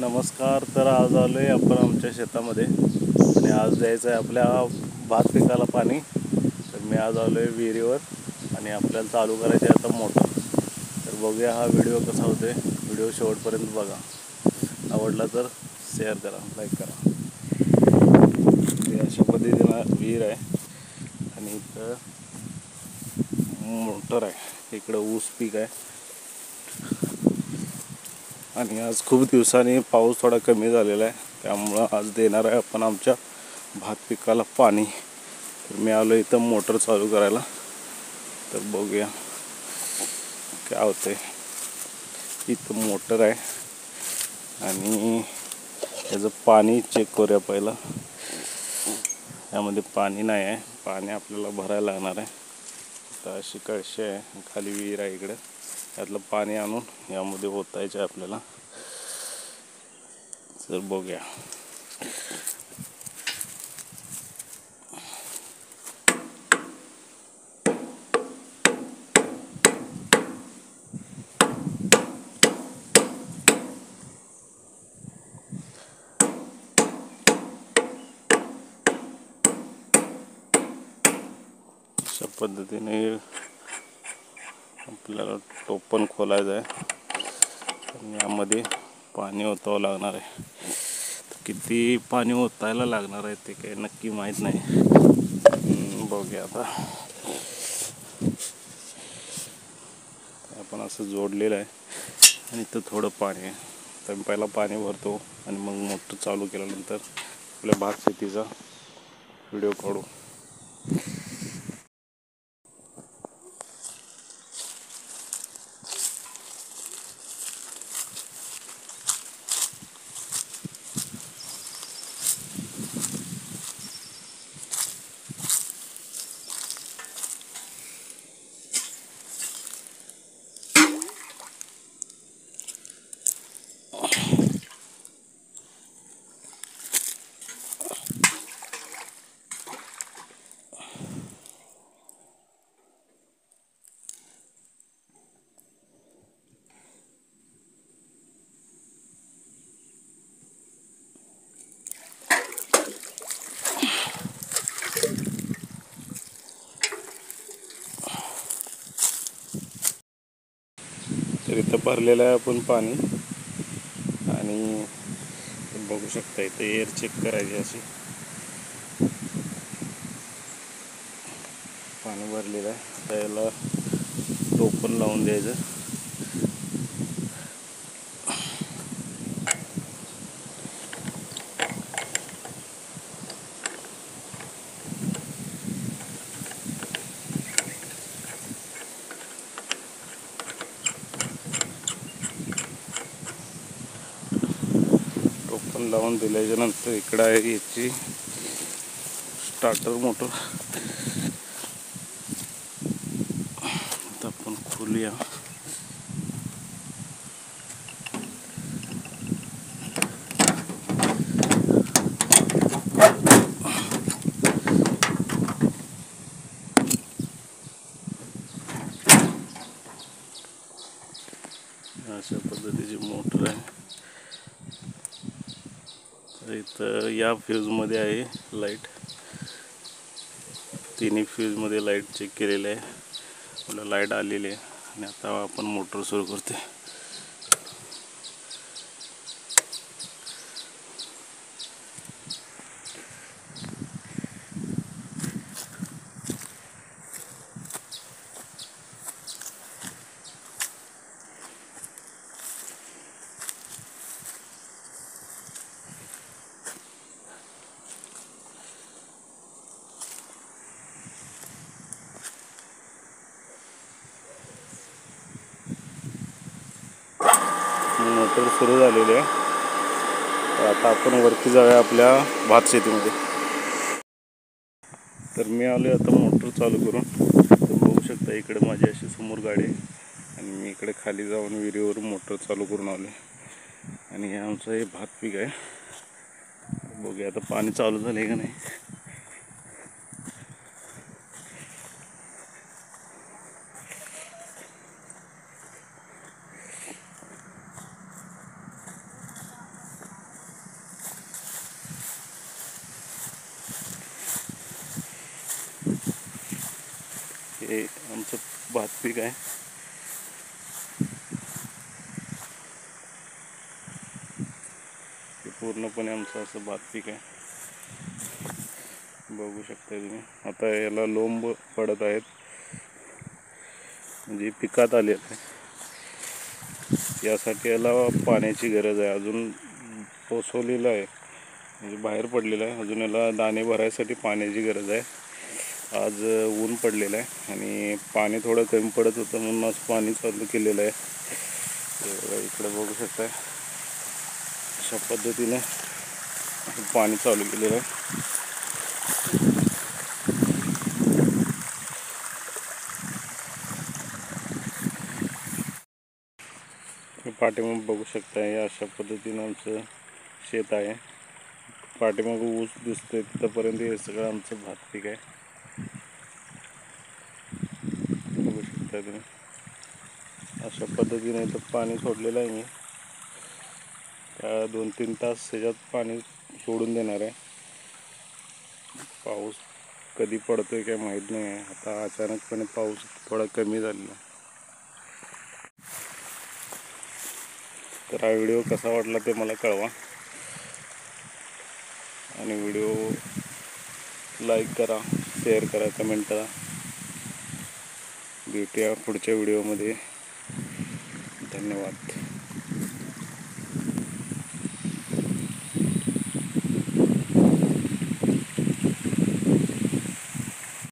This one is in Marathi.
नमस्कार. तर आज आलो आहे आपण आमच्या शेतामध्ये आणि आज द्यायचं आहे आपल्या भात पिकाला पाणी. तर मी आज आलो आहे विहिरीवर आणि आपल्याला चालू करायची आहे आता मोटर. तर बघूया हा व्हिडिओ कसा होतो आहे. व्हिडिओ शेवटपर्यंत बघा. आवडला तर शेअर करा, लाईक करा. हे अशा पद्धतीनं विहीर आहे आणि इथं मोटर आहे. इकडं ऊस पीक आहे आणि आज खूप दिवसांनी पाऊस थोडा कमी झालेला आहे, त्यामुळं आज देणार आहे आपण आमच्या भात पिकाला पाणी. तर मी आलो इथं मोटर चालू करायला. तर बघूया काय होतंय. इथं मोटर आहे आणि त्याचं पाणी चेक करूया पहिला. यामध्ये पाणी नाही आहे, पाणी आपल्याला भरायला लागणार आहे. तर अशी कळशी आहे, खाली विहीर आहे इकडे. त्यातलं पाणी आणून यामध्ये ओतायचं आहे आपल्याला. तर बघूया. अशा पद्धतीने आपल्याला टोपण खोलायचं आहे आणि यामध्ये पाणी ओतावं लागणार आहे. किती पाणी ओतायला लागणार आहे ते काही नक्की माहीत नाही. बघूया आता. आपण असं जोडलेलं आहे आणि इथं थोडं पाणी आहे. तर पहिला पाणी भरतो आणि मग मोटर चालू केल्यानंतर आपल्या भात शेतीचा व्हिडिओ काढू. तर इथं भरलेलं आहे आपण पाणी आणि बघू शकता इथं एअर चेक करायची. अशी पाणी भरलेलं आहे. त्याला टोपण लावून द्यायचं. टोपण लावून दिल्याच्या नंतर इकडं आहे याची स्टार्टर मोटर. आता आपण खोलूया. अशा पद्धतीची मोटर आहे. तर इथं या फ्यूजमध्ये आहे लाईट. तिन्ही फ्यूजमध्ये लाईट चेक केलेलं आहे. आपल्याला लाईट आलेली आहे आणि आता आपण मोटर सुरू करते. मोटर सुरू झालेली आहे. तर आता आपण वरती जाऊया आपल्या भात शेतीमध्ये. तर मी आलो आता मोटर चालू करून. तर बघू शकता इकडे माझी अशी समोर गाडी आहे आणि मी इकडे खाली जाऊन विहिरीवरून मोटर चालू करून आलो आणि हे आमचं हे भात पीक आहे. बघूया आता पाणी चालू झालं का नाही. हे आमचं भात पीक आहे. हे पूर्णपणे आमचं असं भात पीक आहे. बघू शकता तुम्ही. आता याला लोंब पडत आहेत, म्हणजे पिकात आले आहे. यासाठी याला पाण्याची गरज आहे. अजून पोसवलेलं आहे, म्हणजे बाहेर पडलेलं आहे. अजून याला दाणे भरायसाठी पाण्याची गरज आहे. आज ऊन पडलेलं आहे आणि पाणी थोडं कमी पडत होतं, म्हणून आज पाणी चालू केलेलं आहे. इकडे बघू शकताय, अशा पद्धतीने पाणी चालू केलेलं आहे. पाठीमागे बघू शकताय, अशा पद्धतीनं आमचं शेत आहे. पाठीमागे ऊस दिसतोय, तिथंपर्यंत हे सगळं आमचं भात पीक आहे. बघू शकता तुम्ही. अशा पद्धतीने इथं पाणी सोडलेलं आहे मी. 2-3 तास ह्याच्यात पाणी सोडून देणार आहे. पाऊस कधी पडतोय काय माहीत नाही आहे. आता अचानकपणे पाऊस थोडा कमी झालेला. तर हा व्हिडिओ कसा वाटला ते मला कळवा, आणि व्हिडिओ लाईक करा, शेअर करा, कमेंट करा. भेटूया पुढच्या व्हिडिओमध्ये. धन्यवाद.